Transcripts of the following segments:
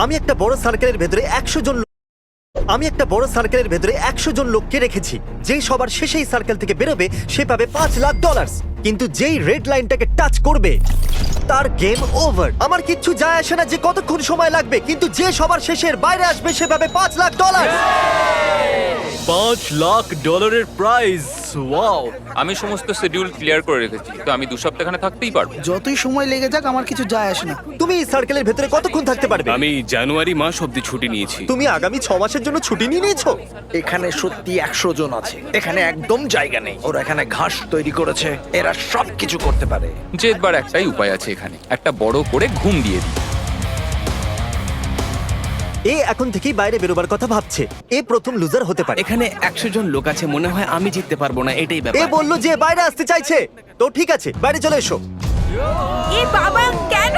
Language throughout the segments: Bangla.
আমি একটা বড় সার্কেলের ভেতরে 100 জন লোককে রেখেছি। যেই সবার শেষেই সার্কেল থেকে বেরোবে সে পাবে $5,00,000। কিন্তু যেই রেড লাইনটাকে টাচ করবে তার গেম ওভার। আমার কিচ্ছু যায় আসে না যে কতক্ষণ সময় লাগবে, কিন্তু যে সবার শেষের বাইরে আসবে সে পাবে $5,00,000। $5,00,000 প্রাইজ। ওয়াও! আমি সমস্ত শিডিউল ক্লিয়ার করে রেখেছি, তো আমি 2 সপ্তাহ এখানে থাকতেই পারবো। যতই সময় লেগে যাক আমার কিছু যায় আসে না। তুমি এই সার্কেলের ভেতরে কতক্ষণ থাকতে পারবে? আমি জানুয়ারি মাস অবধি ছুটি নিয়েছি। তুমি আগামী 6 মাসের জন্য ছুটি নিয়ে নিয়েছো? এখানে সত্যি 100 জন আছে। এখানে একদম জায়গা নেই। ওরা এখানে ঘাস তৈরি করেছে, এরা সব কিছু করতে পারে। জেতবার একটাই উপায় আছে এখানে, একটা বড় করে ঘুম দিয়ে দিই। এ এখন থেকেই বাইরে বেরোবার কথা ভাবছে। এ প্রথম লুজার হতে পারে। এখানে 100 জন লোক আছে, মনে হয় আমি জিততে পারবো না, এটাই এ ব্যাপার। বললো যে বাইরে আসতে চাইছে, তো ঠিক আছে বাইরে চলে এসো। এ বাবা, কেন?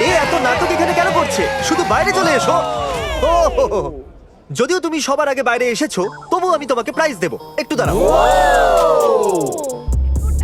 এ এত নাটক এখানে কেন করছে? শুধু বাইরে চলে এসো। ও হো হো। যদিও তুমি সবার আগে বাইরে এসেছো, তবু আমি তোমাকে প্রাইজ দেবো। একটু দাঁড়াও।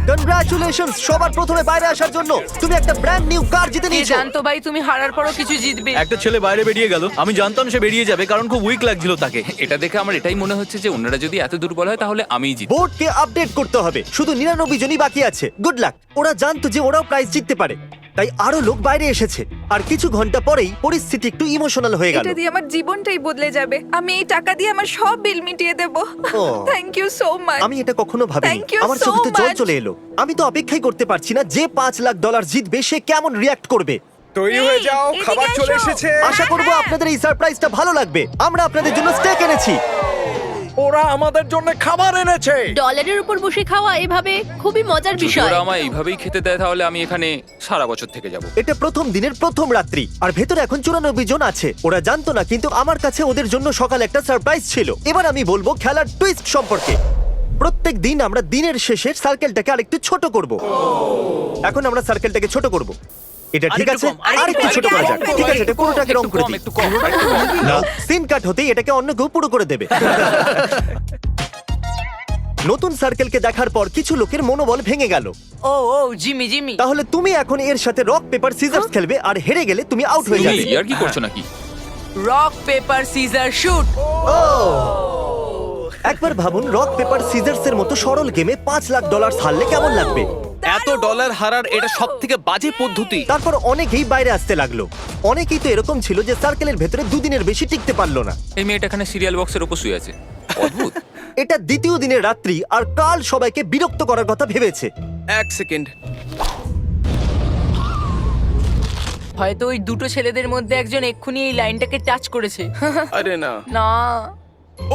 কনগ্রাচুলেশনস সবার প্রথমে বাইরে আসার জন্য। তুমি একটা ব্র্যান্ড নিউ কার জিতে কে নিয়েছো। জানতো ভাই তুমি হারার পরও কিছু জিতবে? একটা ছেলে বাইরে বেরিয়ে গেল, আমি জানতাম সে বেরিয়ে যাবে কারণ খুব উইক লাগছিল তাকে। এটা দেখে আমার এটাই মনে হচ্ছে যে অন্যরা যদি এত দুর্বল হয় তাহলে আমিই জিতবো। বোর্ডকে আপডেট করতে হবে। শুধু 99 জনই বাকি আছে। Good luck. ওরা জানতো যে ওরাও প্রাইজ জিততে পারে, তাই আরো লোক বাইরে এসেছে। আর কিছু ঘন্টা পরেই পরিস্থিতি একটু ইমোশনাল হয়ে গেল। এটা দিয়ে আমার জীবনটাই বদলে যাবে। আমি এই টাকা দিয়ে আমার সব বিল মিটিয়ে দেব। ও। Thank you so much. আমি এটা কখনো ভাবিনি। Thank you আমার so চোখে তো জল much. চলে এলো। আমি তো অপেক্ষাই করতে পারছি না যে $5,00,000 জিতবে সে কেমন রিয়াক্ট করবে। তৈরি হয়ে যাও, খাবার চলে এসেছে। আশা করবো আপনাদের এই সারপ্রাইজটা ভালো লাগবে। আমরা আপনাদের জন্য স্টেক এনেছি। ওরা আমাদের জন্য খাবার এনেছে। ডলারের উপর বসে খাওয়া এভাবে খুবই মজার যদি বিষয়। ওরা আমায় এইভাবেই খেতে দেয় তাহলে আমি এখানে সারা বছর থেকে যাব। এটা প্রথম দিনের প্রথম রাত্রি, আর ভেতরে এখন 94 জন আছে। ওরা জানতো না, কিন্তু আমার কাছে ওদের জন্য সকালে একটা সারপ্রাইজ ছিল। এবার আমি বলবো খেলার টুইস্ট সম্পর্কে। প্রত্যেক দিন আমরা দিনের শেষে সার্কেলটাকে আরেকটু ছোট করব। এখন আমরা সার্কেলটাকে ছোট করব। এটা ঠিক আছে? আরেকটু ছোট করা যাক। ঠিক আছে, এটা পুরোটাকে রং করে দিই। একটু কম, একটু কম। না, সিন কাট হতেই এটাকে অন্য কেউ পুরো করে দেবে। নতুন সার্কেলকে দেখার পর কিছু লোকের মনোবল ভেঙে গেল। ও ও জিমি জিমি, তাহলে তুমি এখন এর সাথে রক পেপার সিজার্স খেলবে, আর হেরে গেলে তুমি আউট হয়ে তুমি যাবে। আর কি করছো নাকি? Rock paper scissor shoot. একবার ভাবুন, রক পেপার সিজার্স এর মতো সরল গেমে $5,00,000 হারলে কেমন লাগবে। এত ডলার হারার এটা সবথেকে বাজে পদ্ধতি। তারপর অনেকেই বাইরে আসতে লাগলো। অনেকেই তো এরকম ছিল যে সার্কেলের ভেতরে 2 দিনের বেশি টিকতে পারলো না। এই মেয়েটা এখানে সিরিয়াল বক্সের উপর শুয়ে আছে। অদ্ভুত। এটা দ্বিতীয় দিনের রাত্রি, আর কাল সবাইকে বিরক্ত করার কথা ভেবেছে। 1 সেকেন্ড। হয়তো ওই দুটো ছেলেদের মধ্যে একজন এক্ষুনি এই লাইনটাকে টাচ করেছে। আরে না। না।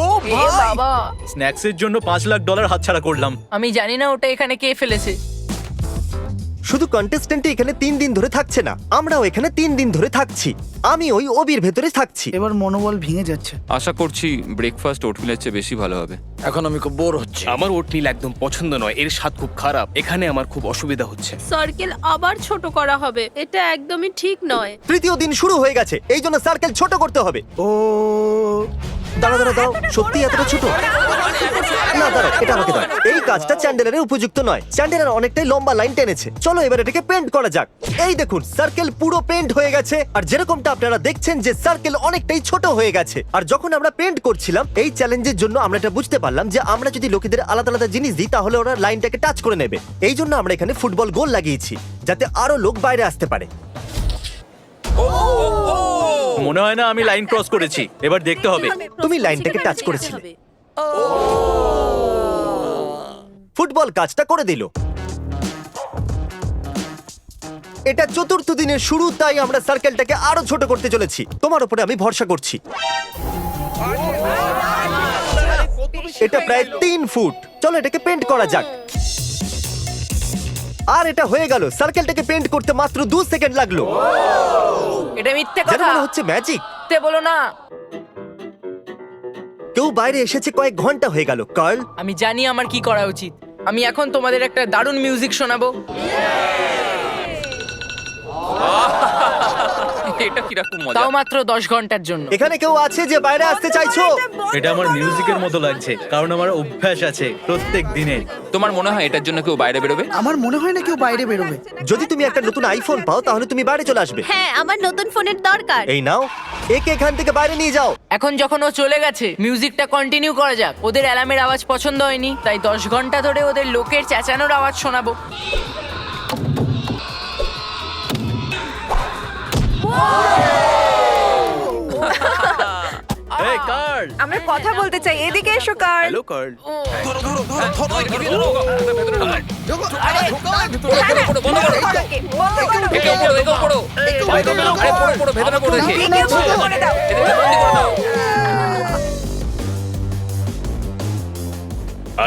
ও এ বাবা, স্ন্যাক্সের জন্য $5,00,000 হাতছাড়া করলাম। আমি জানি না ওটা এখানে কে ফেলেছে। শুধু কন্টেস্ট্যান্টই এখানে 3 দিন ধরে থাকছে না, আমরাও এখানে 3 দিন ধরে থাকছি। আমি ওই ওবির ভেতরে থাকছি। এবার মনোবল ভেঙে যাচ্ছে। আশা করছি ব্রেকফাস্ট ওটমিলের চেয়ে বেশি ভালো হবে। এখন আমি খুব বোর হচ্ছি। আমার ওটমিল একদম পছন্দ নয়, এর স্বাদ খুব খারাপ। এখানে আমার খুব অসুবিধা হচ্ছে। সার্কেল আবার ছোট করা হবে, এটা একদমই ঠিক নয়। তৃতীয় দিন শুরু হয়ে গেছে, এই জন্য সার্কেল ছোট করতে হবে। ও দাঁড়াও দাঁড়াও দাঁড়াও, সত্যি এতটা ছোট? না দাঁড়াও, এটা আমাকে দাও। এই কাজটা চ্যান্ডেলারের উপযুক্ত নয়। চ্যান্ডেলার অনেকটাই লম্বা লাইন টেনেছে। চলো এবার এটাকে পেন্ট করা যাক। এই দেখুন, সার্কেল পুরো পেন্ট হয়ে গেছে। আর যেরকমটা আপনারা দেখছেন যে সার্কেল অনেকটাই ছোট হয়ে গেছে। আর যখন আমরা পেন্ট করছিলাম এই চ্যালেঞ্জের জন্য, আমরা এটা বুঝতে পারলাম যে আমরা যদি লোকেদের আলাদা আলাদা জিনিস দিই তাহলে ওরা লাইনটাকে টাচ করে নেবে। এই জন্য আমরা এখানে ফুটবল গোল লাগিয়েছি, যাতে আরো লোক বাইরে আসতে পারে। মনে হয় না আমি লাইন ক্রস করেছি, এবার দেখতে হবে। তুমি লাইনটাকে টাচ করেছিলে। ফুটবল কাজটা করে দিল। এটা চতুর্থ দিনের শুরু, তাই আমরা সার্কেলটাকে আরো ছোট করতে চলেছি। তোমার উপরে আমি ভরসা করছি। এটা প্রায় 3 ফুট। চলো এটাকে পেন্ট করা যাক। আর এটা হয়ে গেল। সার্কেলটাকে পেন্ট করতে মাত্র 2 সেকেন্ড লাগলো। এটা মিথ্যে যেন কথা। মনে হচ্ছে ম্যাজিক। তে বলো না। কেউ বাইরে এসেছে কয়েক ঘন্টা হয়ে গেল। কার্ল, আমি জানি আমার কি করা উচিত। আমি এখন তোমাদের একটা দারুণ মিউজিক শোনাবো। এটা এটা কিরকম মজা। তাও মাত্র 10 ঘন্টার জন্য। এখানে কেউ আছে যে বাইরে আসতে চাইছো? এটা আমার মিউজিকের মতো লাগছে কারণ আমার অভ্যাস আছে প্রত্যেক দিনের। তোমার মনে হয় এটার জন্য কেউ বাইরে বেরোবে? আমার মনে হয় না কেউ বাইরে বেরোবে। যদি তুমি একটা নতুন আইফোন পাও তাহলে তুমি বাইরে চলে আসবে। হ্যাঁ আমার নতুন ফোনের দরকার। এই নাও, একে এখান থেকে বাইরে নিয়ে যাও। এখন যখন ও চলে গেছে মিউজিকটা কন্টিনিউ করা যাক। ওদের অ্যালার্মের আওয়াজ পছন্দ হয়নি, তাই 10 ঘন্টা ধরে ওদের লোকের চেঁচানোর আওয়াজ শোনাবো। এই কার্ল, আমরা কথা বলতে চাই, এদিকে এসো কার। Hello curl.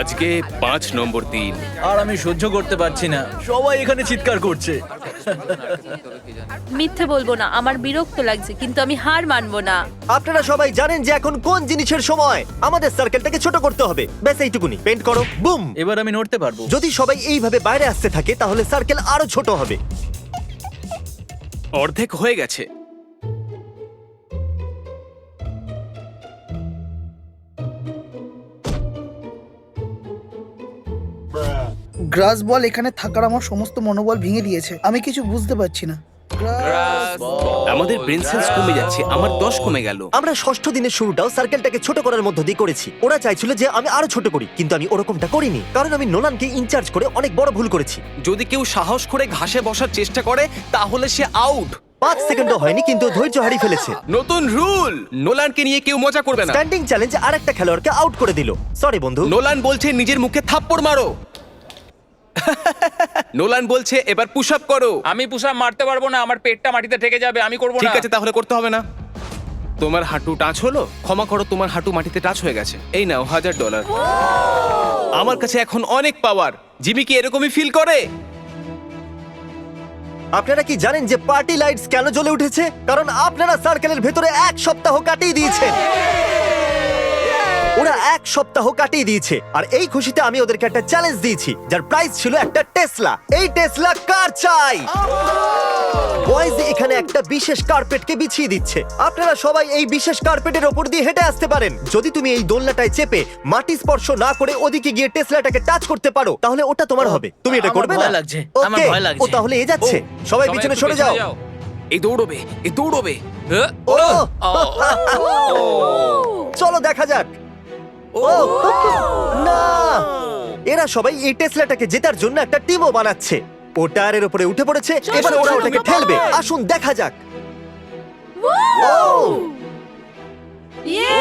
আজকে 5 নম্বর দিন। আর আমি সহ্য করতে পারছি না, সবাই এখানে চিৎকার করছে। মিথ্যে বলবো না, আমার বিরক্ত লাগছে, কিন্তু আমি হার মানবো না। আপনারা সবাই জানেন যে এখন কোন জিনিসের সময়। আমাদের সার্কেলটাকে ছোট করতে হবে, ব্যাস এইটুকুনি। পেন্ট করো, বুম। এবার আমি নড়তে পারবো। যদি সবাই এইভাবে বাইরে আসতে থাকে তাহলে সার্কেল আরো ছোট হবে। অর্ধেক হয়ে গেছে। গ্রাস বল এখানে থাকার আমার সমস্ত মনোবল ভেঙে দিয়েছে। আমি কিছু বুঝতে পারছি না। আমাদের ব্রেন সেলস কমে যাচ্ছে। আমার 10 কমে গেল। আমরা ষষ্ঠ দিনের শুরুটাও সার্কেলটাকে ছোট করার মধ্য দিয়ে করেছি। ওরা চাইছিল যে আমি আরো ছোট করি, কিন্তু আমি ওরকমটা করিনি, কারণ আমি নোলানকে ইনচার্জ করে অনেক বড় ভুল করেছি। যদি কেউ সাহস করে ঘাসে বসার চেষ্টা করে তাহলে সে আউট। 5 সেকেন্ডও হয়নি কিন্তু ও ধৈর্য হারিয়ে ফেলেছে। নতুন রুল, নোলানকে নিয়ে কেউ মজা করবে না। স্ট্যান্ডিং চ্যালেঞ্জ আরেকটা খেলোয়াড়কে আউট করে দিল। সরি বন্ধু। নোলান বলছে নিজের মুখে থাপ্পড় মারো। নোলান বলছে এবার পুশ আপ করো। আমি পুষা মারতে পারবো না, আমার পেটটা মাটিতে ঠেকে যাবে, আমি করবো না। ঠিক আছে, তাহলে করতে হবে না। তোমার হাঁটু টাচ হলো? ক্ষমা করো, তোমার হাঁটু মাটিতে টাচ হয়ে গেছে। এই নাও $1000। আমার কাছে এখন অনেক পাওয়ার। জিমি কি এরকমই ফিল করে? আপনারা কি জানেন যে পার্টি লাইটস কেন জ্বলে উঠেছে? কারণ আপনারা সার্কেলের ভেতরে 1 সপ্তাহ কাটিয়ে দিয়েছেন। ওরা 1 সপ্তাহ কাটিয়ে দিয়েছে, আর এই খুশিতে আমি ওদেরকে একটা চ্যালেঞ্জ দিয়েছি যার প্রাইস ছিল একটা টেসলা। এই টেসলা কার চাই? বয়েজ এখানে একটা বিশেষ কার্পেটকে বিছিয়ে দিচ্ছে। আপনারা সবাই এই বিশেষ কার্পেটের ওপর দিয়ে হেঁটে আসতে পারেন। যদি তুমি এই দোলনাটায় চেপে মাটি স্পর্শ না করে ওদিকে গিয়ে টেসলাটাকে টাচ করতে পারো তাহলে ওটা তোমার হবে। তুমি এটা আমার করবে না? ভয় লাগছে, আমার Okay, ভয় লাগছে। ও তাহলে এ যাচ্ছে। সবাই পিছনে একটু সরে যাও। এই দৌড়বে, এই দৌড়বে। ও চলো দেখা যাক। ও না, এরা সবাই এই টেসলাটাকে জেতার জন্য একটা টিমও বানাচ্ছে। ও টায়ারের উপরে উঠে পড়েছে, এবার ওরা ওটাকে ঠেলবে। আসুন দেখা যাক। ও ইয়ে!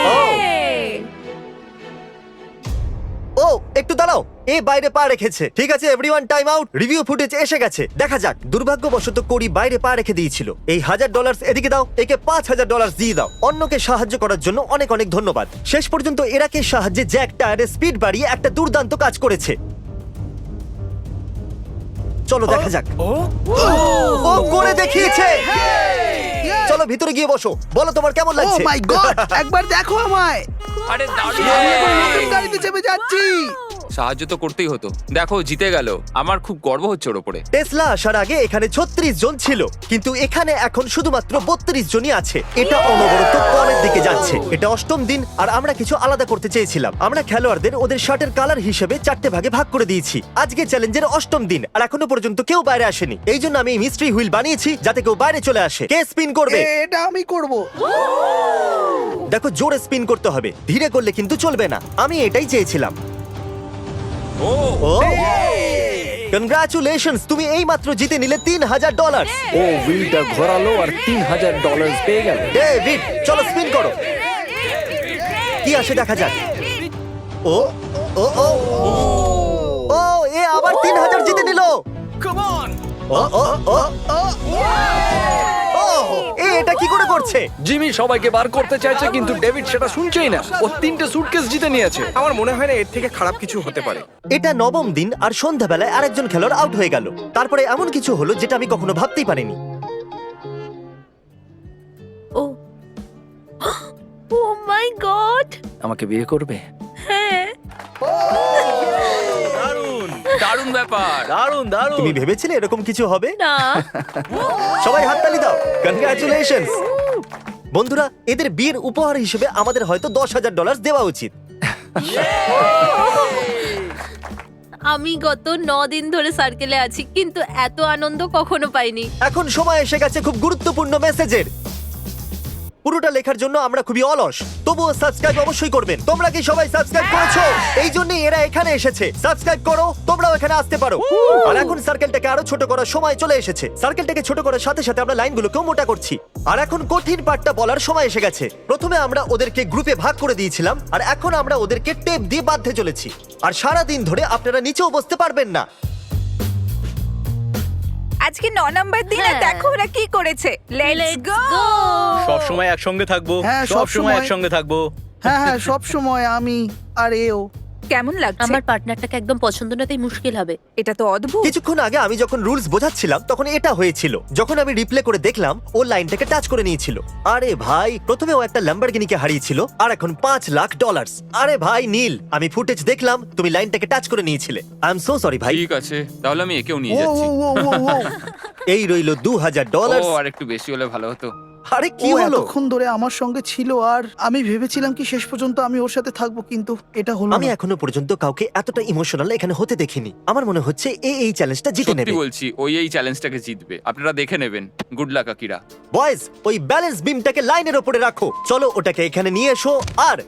ও একটু দাঁড়াও, এ বাইরে পা রেখেছে। ঠিক আছে everyone, time out. Review footage এসে গেছে, দেখা যাক। দুর্ভাগ্যবশত কোরি বাইরে পা রেখে দিয়েছিল। এই $1000 এদিকে দাও, একে $5000 দিয়ে দাও। অন্যকে সাহায্য করার জন্য অনেক অনেক ধন্যবাদ। শেষ পর্যন্ত এরাকে সাহায্যে জ্যাক টায়ারের স্পিড বাড়িয়ে একটা দুর্দান্ত কাজ করেছে। চলো দেখা যাক। ও করে দেখিয়েছে। চলো ভিতরে গিয়ে বসো, বলো তোমার কেমন ও লাগছে। মাই গড, একবার দেখো আমায়। আরে আমি এখন নতুন গাড়িতে চেপে যাচ্ছি। সাহায্য তো করতেই হতো। দেখো জিতে গেল, আমার খুব গর্ব হচ্ছে ওর উপরে। টেসলা আসার আগে এখানে 36 জন ছিল, কিন্তু এখানে এখন শুধুমাত্র 32 জনই আছে। এটা অনবরত কমের দিকে যাচ্ছে। এটা 8ম দিন, আর আমরা কিছু আলাদা করতে চেয়েছিলাম। আমরা খেলোয়াড়দের ওদের শার্টের কালার হিসেবে 4টে ভাগে ভাগ করে দিয়েছি। আজকে চ্যালেঞ্জের 8ম দিন, আর এখনো পর্যন্ত কেউ বাইরে আসেনি। এই জন্য আমি মিস্ট্রি হুইল বানিয়েছি যাতে কেউ বাইরে চলে আসে। কে স্পিন করবে? এটা আমি করব। দেখো জোরে স্পিন করতে হবে, ধীরে করলে কিন্তু চলবে না। আমি এটাই চেয়েছিলাম। ও কনগ্রাচুলেশনস, তুমি এইমাত্র জিতে নিলে $3000। ও হুইলটা ঘোরালো আর $3000 পেয়ে গেল। ডেভিড চলো স্পিন করো, কি আসে দেখা যাক। ও ও ও ও এ আবার 3000 জিতে নিল। Come on. ও ও ও ও এ এটা কি করে করছে? জিমি সবাইকে বার করতে চাইছে কিন্তু ডেভিড সেটা শুনছেই না। ও 3টে সুটকেস জিতে নিয়েছে। আমার মনে হয় না এর থেকে খারাপ কিছু হতে পারে। এটা 9ম দিন, আর সন্ধ্যাবেলায় আরেকজন খেলোয়াড় আউট হয়ে গেল। তারপরে এমন কিছু হলো যেটা আমি কখনো ভাবতেই পারিনি। ও ও মাই গড! আমাকে বিয়ে করবে? হ্যাঁ। দারুণ ব্যাপার। দারুণ দারুণ। তুমি ভেবেছিলে এরকম কিছু হবে? না সবাই হাততালি দাও, কনগ্রাচুলেশনস। বন্ধুরা, এদের বিয়ের উপহার হিসেবে আমাদের হয়তো $10,000 দেওয়া উচিত। আমি গত 9 দিন ধরে সার্কেলে আছি কিন্তু এত আনন্দ কখনো পাইনি। এখন সময় এসে গেছে খুব গুরুত্বপূর্ণ মেসেজের। পুরোটা লেখার জন্য আমরা খুবই অলস, তবুও সাবস্ক্রাইব অবশ্যই করবেন। তোমরা কি সবাই সাবস্ক্রাইব করেছো? এই জন্যই এরা এখানে এসেছে। সাবস্ক্রাইব করো, তোমরাও এখানে আসতে পারো। আর এখন সার্কেলটাকে আরো ছোট করার সময় চলে এসেছে। সার্কেলটাকে ছোট করার সাথে সাথে আমরা লাইনগুলোকেও মোটা করছি। আর এখন কঠিন পার্টটা বলার সময় এসে গেছে। প্রথমে আমরা ওদেরকে গ্রুপে ভাগ করে দিয়েছিলাম, আর এখন আমরা ওদেরকে টেপ দিয়ে বাঁধতে চলেছি। আর সারা দিন ধরে আপনারা নিচেও বসতে পারবেন না। আজকে 9 নম্বর দিনে হ্যাঁ। দেখো ওরা কি করেছে। Let's go. সব সময় একসঙ্গে থাকবো। হ্যাঁ, সব সময় সবসময়। একসঙ্গে থাকবো। হ্যাঁ, সব সময় আমি আর এও। কেমন লাগছে? আমার পার্টনারটাকে একদম পছন্দ না, তাই মুশকিল হবে। এটা তো অদ্ভুত। কিছুক্ষণ আগে আমি যখন রুলস বোঝাচ্ছিলাম তখন এটা হয়েছিল। যখন আমি রিপ্লে করে দেখলাম ও লাইনটাকে টাচ করে নিয়েছিল। আরে ভাই, প্রথমে ও একটা ল্যাম্বরগিনিকে হারিয়েছিল, আর এখন $5,00,000। আরে ভাই নীল, আমি ফুটেজ দেখলাম তুমি লাইনটাকে টাচ করে নিয়েছিলে। আই এম সো সরি ভাই। ঠিক আছে, তাহলে আমি একেও নিয়ে ও যাচ্ছি। ও ও ও এই রইলো $2,000। ও আর একটু বেশি হলে ভালো হতো। আরে কি ও হলো? এতক্ষণ ধরে আমার সঙ্গে ছিল আর আমি ভেবেছিলাম কি শেষ পর্যন্ত আমি ওর সাথে থাকবো, কিন্তু এটা হলো আমি না। এখনো পর্যন্ত কাউকে এতটা ইমোশনাল এখানে হতে দেখিনি। আমার মনে হচ্ছে এই চ্যালেঞ্জটা জিতে সত্যি নেবে। বলছি, ওই এই চ্যালেঞ্জটাকে জিতবে। আপনারা দেখে নেবেন। Good luck Akira. বয়েজ, ওই ব্যালেন্স বিমটাকে লাইনের উপরে রাখো। চলো ওটাকে এখানে নিয়ে এসো। আর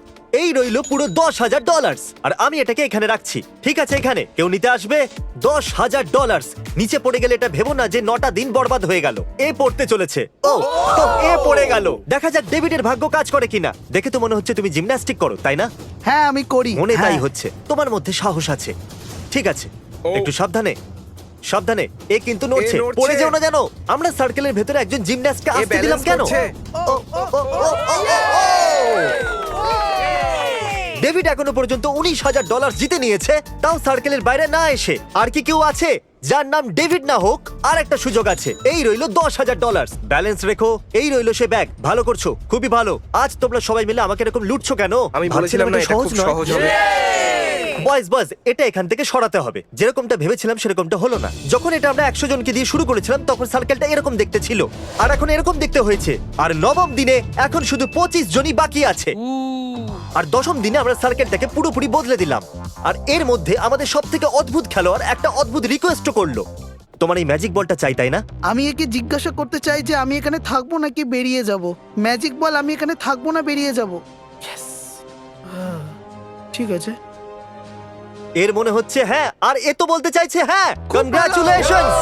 এই রইলো পুরো $10,000, আর আমি এটাকে এখানে রাখছি। ঠিক আছে, এখানে কেউ নিতে আসবে? $10,000 নিচে পড়ে গেলে এটা ভেবো না যে 9টা দিন বরবাদ হয়ে গেল। এ পড়তে চলেছে। ও এ পড়ে গেল। দেখা যাক ডেভিডের ভাগ্য কাজ করে কিনা। দেখে তো মনে হচ্ছে তুমি জিমন্যাস্টিক করো, তাই না? হ্যাঁ, আমি করি। মনে তাই হ্যাঁ। হচ্ছে। তোমার মধ্যে সাহস আছে। ঠিক আছে, একটু সাবধানে সাবধানে। এ কিন্তু নড়ছে, নড়ছে। পড়ে যেও না যেন। আমরা সার্কেলের ভেতরে একজন জিমন্যাস্টকে আসতে দিলাম balance কেন? করছে। ও, ও, ও, ও, ও, ও। ডেভিড এখনো পর্যন্ত $19,000 জিতে নিয়েছে, তাও সার্কেলের বাইরে না এসে। আর কি কেউ আছে যার নাম ডেভিড না হোক? আর একটা সুযোগ আছে। এই রইলো $10,000। ব্যালেন্স রেখো। এই রইলো সে ব্যাগ। ভালো করছো, খুবই ভালো। আজ তোমরা সবাই মিলে আমাকে এরকম লুটছো কেন? আমি ভাবছিলাম বলেছিলাম না এটা এটা খুব নয়। সহজ হবে। বয়েজ, এটা এখান থেকে সরাতে হবে। যেরকমটা ভেবেছিলাম সেরকমটা হলো না। যখন এটা আমরা 100 জনকে দিয়ে শুরু করেছিলাম তখন সার্কেলটা এরকম দেখতে ছিল, আর এখন এরকম দেখতে হয়েছে। আর 9ম দিনে এখন শুধু 25 জনই বাকি আছে। আর 10ম দিনে আমরা সার্কেলটাকে পুরোপুরি বদলে দিলাম। আর এর মধ্যে আমাদের সবথেকে অদ্ভুত খেলোয়াড় একটা অদ্ভুত রিকোয়েস্ট করলো। তোমার এই ম্যাজিক বলটা চাই, তাই না? আমি একে জিজ্ঞাসা করতে চাই যে আমি এখানে থাকবো নাকি বেরিয়ে যাব। ম্যাজিক বল, আমি এখানে থাকবো না বেরিয়ে যাব? ঠিক আছে। এর মনে হচ্ছে হ্যাঁ, আর এ তো বলতে চাইছে হ্যাঁ। কনগ্রাচুলেশনস,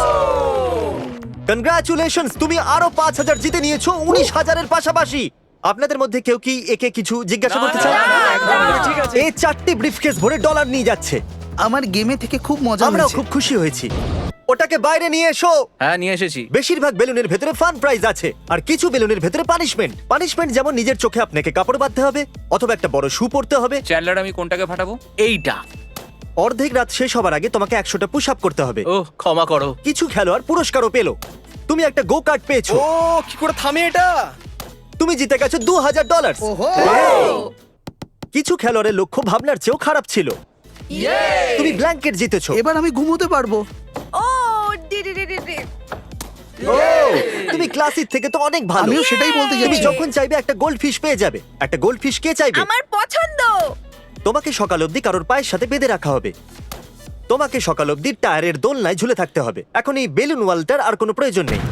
কনগ্রাচুলেশনস, তুমি আরো 5,000 জিতে নিয়েছো 19,000-এর পাশাপাশি। আপনাদের মধ্যে কেউ কি একে কিছু জিজ্ঞাসা করতে চায়? ঠিক আছে। এই 4টি ব্রিফকেস ভরে ডলার নিয়ে যাচ্ছে। আমার গেমে থেকে খুব মজা আমরাও হয়েছে। খুব খুশি হয়েছি। ওটাকে বাইরে নিয়ে এসো। হ্যাঁ, নিয়ে এসেছি। বেশিরভাগ বেলুনের ভেতরে ফান প্রাইজ আছে, আর কিছু বেলুনের ভেতরে পানিশমেন্ট। যেমন নিজের চোখে আপনাকে কাপড় বাঁধতে হবে, অথবা একটা বড় শু পরতে হবে। চ্যান্ডলার, আমি কোনটাকে ফাটাবো? এইটা। অর্ধেক রাত শেষ হবার আগে তোমাকে 100টা পুশ আপ করতে হবে। ও ক্ষমা করো। কিছু খেলোয়াড় পুরস্কারও পেলো। তুমি একটা গো কার্ট পেয়েছো। ও কি করে থামে এটা? তুমি জিতে গেছো $2,000। ওহো, কিছু খেলোয়াড়ের লক্ষ্য ভাবনার চেয়েও খারাপ ছিল। তুমি ব্ল্যাঙ্কেট জিতেছো। এবার আমি ঘুমোতে পারবো। ও ডি ডি ডি ডি ডি। তুমি ক্লাসিক থেকে তো অনেক ভালো। আমিও সেটাই বলতে তুমি যাচ্ছি। যখন চাইবে একটা গোল্ড ফিশ পেয়ে যাবে। একটা গোল্ড ফিশ কে চাইবে? আমার পছন্দ। তোমাকে সকাল অবধি কারোর পায়ের সাথে বেঁধে রাখা হবে। তোমাকে সকাল অবধি টায়ারের দোলনায় ঝুলে থাকতে হবে। এখন এই বেলুন ওয়ালটার আর কোনো প্রয়োজন নেই।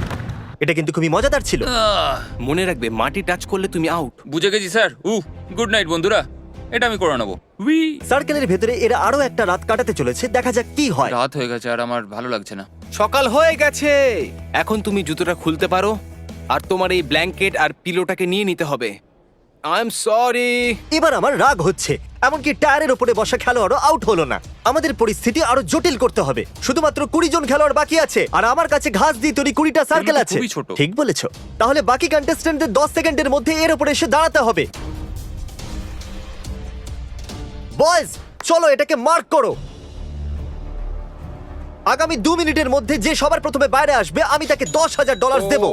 এটা কিন্তু খুবই মজাদার ছিল। মনে রাখবে, মাটি টাচ করলে তুমি আউট। বুঝে গেছি স্যার। গুড নাইট বন্ধুরা, এটা আমি করে নেবো। উই। সার্কেলের ভেতরে এরা আরো একটা রাত কাটাতে চলেছে। দেখা যাক কি হয়। রাত হয়ে গেছে আর আমার ভালো লাগছে না। সকাল হয়ে গেছে। এখন তুমি জুতোটা খুলতে পারো, আর তোমার এই ব্ল্যাঙ্কেট আর পিলোটাকে নিয়ে নিতে হবে। I am sorry. এবার আমার রাগ হচ্ছে। এমনকি টায়ারের উপরে বসা খেলোয়াড়ও আউট হলো না। আমাদের পরিস্থিতি আরো জটিল করতে হবে। শুধুমাত্র 20 জন খেলোয়াড় বাকি আছে, আর আমার কাছে ঘাস দিয়ে তৈরি 20টা সার্কেল এগুলো তো আছে। খুবই ছোট। ঠিক বলেছো। তাহলে বাকি কন্টেস্ট্যান্টদের 10 সেকেন্ডের মধ্যে এর উপরে এসে দাঁড়াতে হবে। বয়েজ, চলো এটাকে মার্ক করো। আগামী 2 মিনিটের মধ্যে যে সবার প্রথমে বাইরে আসবে আমি তাকে $10,000 দেব।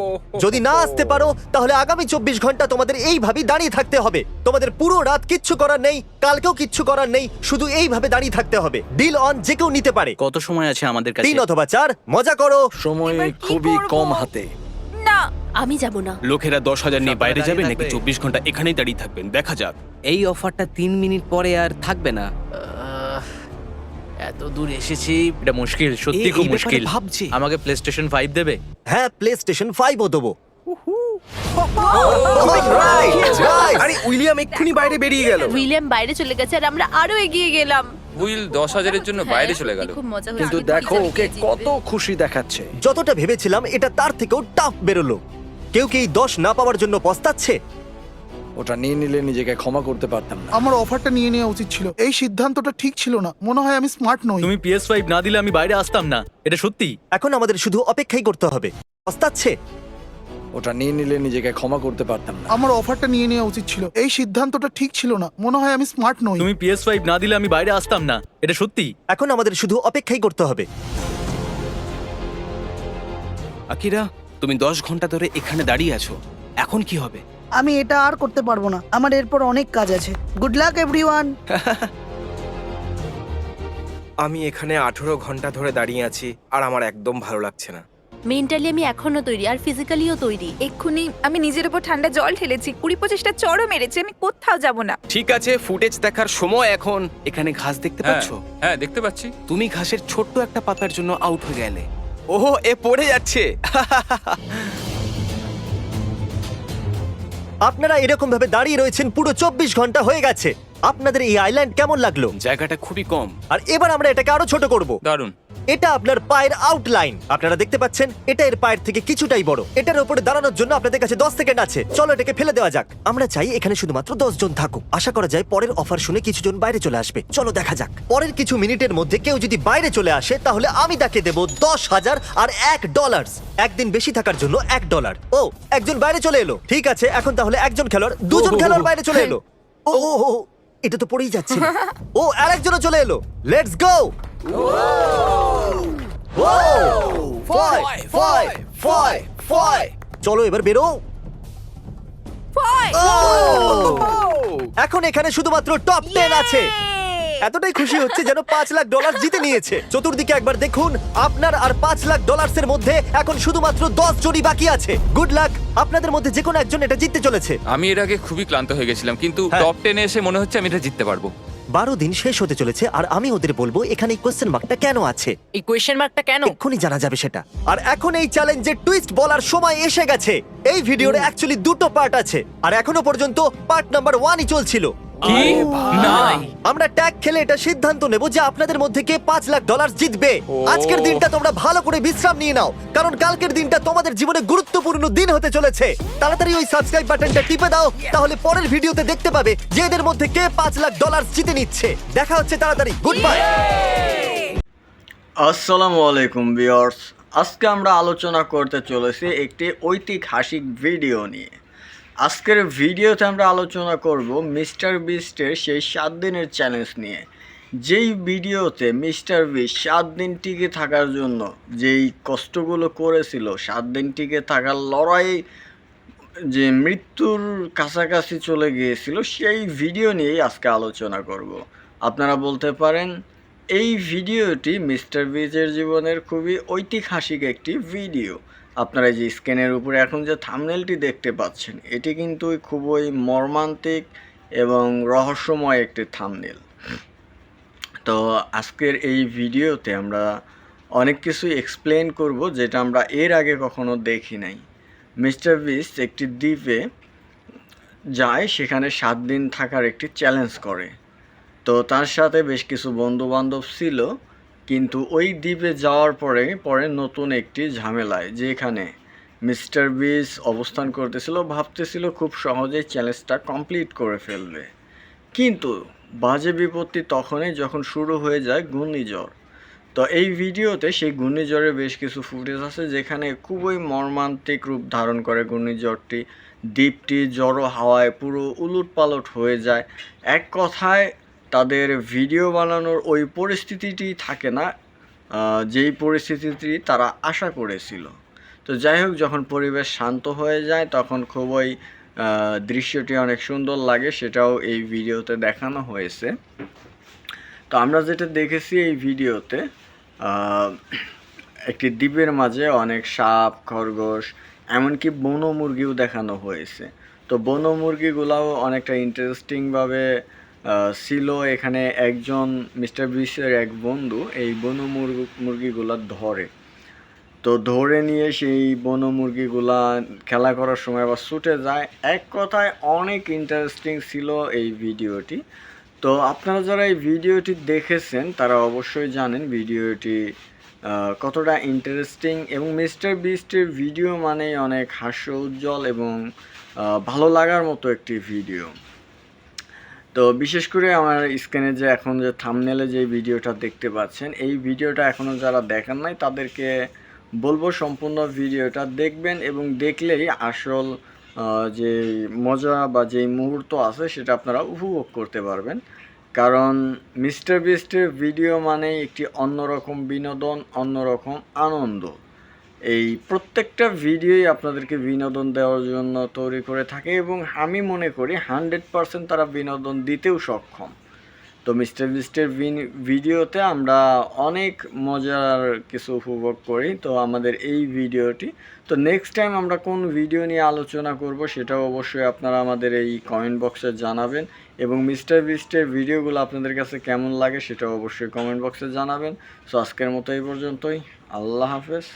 যদি না আসতে পারো তাহলে আগামী 24 ঘন্টা তোমাদের এইভাবেই দাঁড়িয়ে থাকতে হবে। তোমাদের পুরো রাত কিচ্ছু করার নেই, কালকেও কিচ্ছু করার নেই, শুধু এইভাবে দাঁড়িয়ে থাকতে হবে। ডিল অন, যে কেউ নিতে পারে। কত সময় আছে আমাদের কাছে? 3 অথবা 4, মজা করো। সময় এবার কি খুবই করবো? কম হাতে। না, আমি যাব না। লোকেরা 10,000 নিয়ে বাইরে যাবে দাঁড়িয়ে নাকি থাকবে? 24 ঘন্টা এখানেই দাঁড়িয়ে থাকবেন দেখা যাক। এই অফারটা 3 মিনিট পরে আর থাকবে না। এত দূর এসেছি, এটা মুশকিল, সত্যি খুব মুশকিল। ভাবছি আমাকে প্লে স্টেশন 5 দেবে? হ্যাঁ, PlayStation 5 ও দেবো। Alright, guys! আরে উইলিয়াম এক্ষুনি বাইরে বেরিয়ে গেল। উইলিয়াম বাইরে চলে গেছে আর আমরা আরো এগিয়ে গেলাম। উইল 10,000-এর জন্য বাইরে চলে গেল। খুব মজা হয়েছে। কিন্তু দেখো ওকে কত খুশি দেখাচ্ছে। যতটা ভেবেছিলাম এটা তার থেকেও টাফ বেরোলো। কেউ কি এই 10 না পাওয়ার জন্য পস্তাচ্ছে? ওটা নিয়ে নিলে নিজেকে ক্ষমা করতে পারতাম না। আমার অফারটা নিয়ে নেওয়া উচিত ছিল। এই সিদ্ধান্তটা ঠিক ছিল না। মনে হয় আমি স্মার্ট নই। তুমি PS5 না দিলে আমি বাইরে আসতাম না, এটা সত্যি। এখন আমাদের শুধু অপেক্ষাই করতে হবে। পস্তাচ্ছে? ওটা নিয়ে নিলে নিজেকে ক্ষমা করতে পারতাম না। আমার অফারটা নিয়ে নেওয়া উচিত ছিল। এই সিদ্ধান্তটা ঠিক ছিল না। মনে হয় আমি স্মার্ট নই। তুমি PS5 না দিলে আমি বাইরে আসতাম না, এটা সত্যি। এখন আমাদের শুধু অপেক্ষাই করতে হবে। আকিরা, তুমি 10 ঘন্টা ধরে এখানে দাঁড়িয়ে আছো, এখন কি হবে? আমি এটা আর করতে পারবো না। আমার এরপর অনেক কাজ আছে। Good luck everyone. আমি এখানে 18 ঘন্টা ধরে দাঁড়িয়ে আছি আর আমার একদম ভালো লাগছে না। মেন্টালি আমি এখনো তৈরি আর ফিজিক্যালিও তৈরি। এক্ষুনি আমি নিজের উপর ঠান্ডা জল ঢেলেছি, 20-25টা চড়ও মেরেছি, আমি কোথাও যাব না। ঠিক আছে, ফুটেজ দেখার সময় এখন। এখানে ঘাস দেখতে হ্যাঁ, পাচ্ছো? হ্যাঁ দেখতে পাচ্ছি। তুমি ঘাসের ছোট্ট একটা পাতার জন্য আউট হয়ে গেলে। ওহো, এ পড়ে যাচ্ছে। আপনারা এরকম ভাবে দাঁড়িয়ে রয়েছেন পুরো 24 ঘন্টা হয়ে গেছে। আপনাদের এই আইল্যান্ড কেমন লাগলো? জায়গাটা খুবই কম। আর এবার আমরা এটাকে আরো ছোট করব। দারুণ। এটা আপনার পায়ের আউটলাইন। আপনারা দেখতে পাচ্ছেন এটা এর পায়ের থেকে কিছুটাই বড়। এটার উপরে দাঁড়ানোর জন্য আপনাদের কাছে 10 সেকেন্ড আছে। চলো এটাকে ফেলে দেওয়া যাক। আমরা চাই এখানে শুধুমাত্র 10 জন থাকুক। আশা করা যায় পরের অফার শুনে কিছু জন বাইরে চলে আসবে। চলো দেখা যাক। পরের কিছু মিনিটের মধ্যে কেউ যদি বাইরে চলে আসে তাহলে আমি তাকে দেব $10,000 আর $1। একদিন বেশি থাকার জন্য $1। ও, একজন বাইরে চলে এলো। ঠিক আছে, এখন তাহলে একজন খেলোয়াড়, দুজন খেলোয়াড় বাইরে চলে এলো। ও ও ও, এটা তো পড়েই যাচ্ছে। ও, আরেকজনও চলে এলো। Let's go. চলো এবার বেরো। এখন এখানে শুধুমাত্র টপ 10 আছে। এতটাই খুশি হচ্ছে যেন $5,00,000 জিতে নিয়েছে। চতুর্দিকে একবার দেখুন, আপনার আর $5,00,000 এর মধ্যে এখন শুধুমাত্র 10 জনই বাকি আছে। গুড লাক, আপনাদের মধ্যে যে কোনো একজন এটা জিততে চলেছে। আমি এর আগে খুবই ক্লান্ত হয়ে গেছিলাম, কিন্তু হ্যাঁ। টপ 10-এ এসে মনে হচ্ছে আমি এটা জিততে পারবো। 12 দিন শেষ হতে চলেছে আর আমি ওদের বলবো এখানে এই কোয়েশ্চেন মার্কটা কেন আছে। এই কোয়েশ্চেন মার্কটা কেন? এক্ষুনি জানা যাবে সেটা। আর এখন এই চ্যালেঞ্জের টুইস্ট বলার সময় এসে গেছে। এই ভিডিওর অ্যাকচুয়ালি 2টো পার্ট আছে আর এখনো পর্যন্ত পার্ট নাম্বার 1ই চলছিল। কি? না। আমরা ট্যাগ খেলে এটা সিদ্ধান্ত নেব যে আপনাদের মধ্যে কে $5,00,000 জিতবে। আজকের দিনটা তোমরা ভালো করে বিশ্রাম নিয়ে নাও, কারণ কালকের দিনটা তোমাদের জীবনে গুরুত্বপূর্ণ দিন হতে চলেছে। তাড়াতাড়ি ওই সাবস্ক্রাইব বাটনটা টিপে দাও, তাহলে পরের ভিডিওতে দেখতে পাবে যে এদের মধ্যে কে $5,00,000 জিতে নিচ্ছে। দেখা হচ্ছে তাড়াতাড়ি। Good bye. আসসালামু আলাইকুম ভিউয়ার্স, আজকে আমরা আলোচনা করতে চলেছি একটি ঐতিহাসিক ভিডিও নিয়ে। আজকের ভিডিওতে আমরা আলোচনা করব মিস্টার বিস্টের সেই 7 দিনের চ্যালেঞ্জ নিয়ে। যেই ভিডিওতে মিস্টার বিস্ট 7 দিন টিকে থাকার জন্য যেই কষ্টগুলো করেছিল, 7 দিন টিকে থাকার লড়াই যে মৃত্যুর কাছাকাছি চলে গিয়েছিল, সেই ভিডিও নিয়েই আজকে আলোচনা করব। আপনারা বলতে পারেন এই ভিডিওটি মিস্টার বিস্টের জীবনের খুবই ঐতিহাসিক একটি ভিডিও। আপনারা যে স্ক্রিনের উপরে এখন যে থাম্বনেলটি দেখতে পাচ্ছেন, এটি কিন্তু খুবই মর্মান্তিক এবং রহস্যময় একটি থাম্বনেল। তো আজকের এই ভিডিওতে আমরা অনেক কিছু এক্সপ্লেন করব যেটা আমরা এর আগে কখনো দেখি নাই। মিস্টার বিস্ট একটি দ্বীপে যায়, সেখানে 7 দিন থাকার একটি চ্যালেঞ্জ করে। তো তার সাথে বেশ কিছু বন্ধুবান্ধব ছিল, কিন্তু ওই দ্বীপে যাওয়ার পরে নতুন একটি ঝামেলায়, যেখানে মিস্টার বিস্ট অবস্থান করতেছিল, ভাবতেছিল খুব সহজেই চ্যালেঞ্জটা কমপ্লিট করে ফেলবে। কিন্তু বাজে বিপত্তি তখনই যখন শুরু হয়ে যায় ঘূর্ণিঝড়। তো এই ভিডিওতে সেই ঘূর্ণিঝড়ের বেশ কিছু ফুটেজ আছে, যেখানে খুবই মর্মান্তিক রূপ ধারণ করে ঘূর্ণিঝড়টি। দ্বীপটি জড়ো হাওয়ায় পুরো উলটপালট হয়ে যায়। এক কথায় তাদের ভিডিও বানানোর ওই পরিস্থিতিটি থাকে না যেই পরিস্থিতিটি তারা আশা করেছিল। তো যাই হোক, যখন পরিবেশ শান্ত হয়ে যায় তখন খুবই দৃশ্যটি অনেক সুন্দর লাগে, সেটাও এই ভিডিওতে দেখানো হয়েছে। তো আমরা যেটা দেখেছি এই ভিডিওতে, একটি দ্বীপের মাঝে অনেক সাপ, খরগোশ, এমনকি বনো মুরগিও দেখানো হয়েছে। তো বনো মুরগিগুলাও অনেকটা ইন্টারেস্টিংভাবে ছিল। এখানে একজন মিস্টার বিস্টের এক বন্ধু এই বনো মুরগিগুলা ধরে, তো ধরে নিয়ে সেই বনো মুরগিগুলা খেলা করার সময় আবার ছুটে যায়। এক কথায় অনেক ইন্টারেস্টিং ছিল এই ভিডিওটি। তো আপনারা যারা এই ভিডিওটি দেখেছেন তারা অবশ্যই জানেন ভিডিওটি কতটা ইন্টারেস্টিং, এবং মিস্টার বিস্টের ভিডিও মানেই অনেক হাস্য উজ্জ্বল এবং ভালো লাগার মতো একটি ভিডিও। তো বিশেষ করে আমার স্ক্রিনে যে এখন যে থাম্বনেলে যে ভিডিওটা দেখতে পাচ্ছেন, এই ভিডিওটা এখনও যারা দেখেন নাই তাদেরকে বলবো সম্পূর্ণ ভিডিওটা দেখবেন, এবং দেখলেই আসল যে মজা বা যেই মুহূর্ত আছে সেটা আপনারা উপভোগ করতে পারবেন। কারণ মিস্টার বিস্টের ভিডিও মানে একটি অন্যরকম বিনোদন, অন্যরকম আনন্দ। এই প্রত্যেকটা ভিডিওই আপনাদেরকে বিনোদন দেওয়ার জন্য তৈরি করে থাকে, এবং আমি মনে করি 100% তারা বিনোদন দিতেও সক্ষম। তো মিস্টার বিস্টের ভিডিওতে আমরা অনেক মজার কিছু উপভোগ করি। তো আমাদের এই ভিডিওটি, তো নেক্সট টাইম আমরা কোন ভিডিও নিয়ে আলোচনা করব সেটাও অবশ্যই আপনারা আমাদের এই কমেন্ট বক্সে জানাবেন, এবং মিস্টার বিস্টের ভিডিওগুলো আপনাদের কাছে কেমন লাগে সেটাও অবশ্যই কমেন্ট বক্সে জানাবেন। সো আজকের মতো এই পর্যন্তই, আল্লাহ হাফেজ।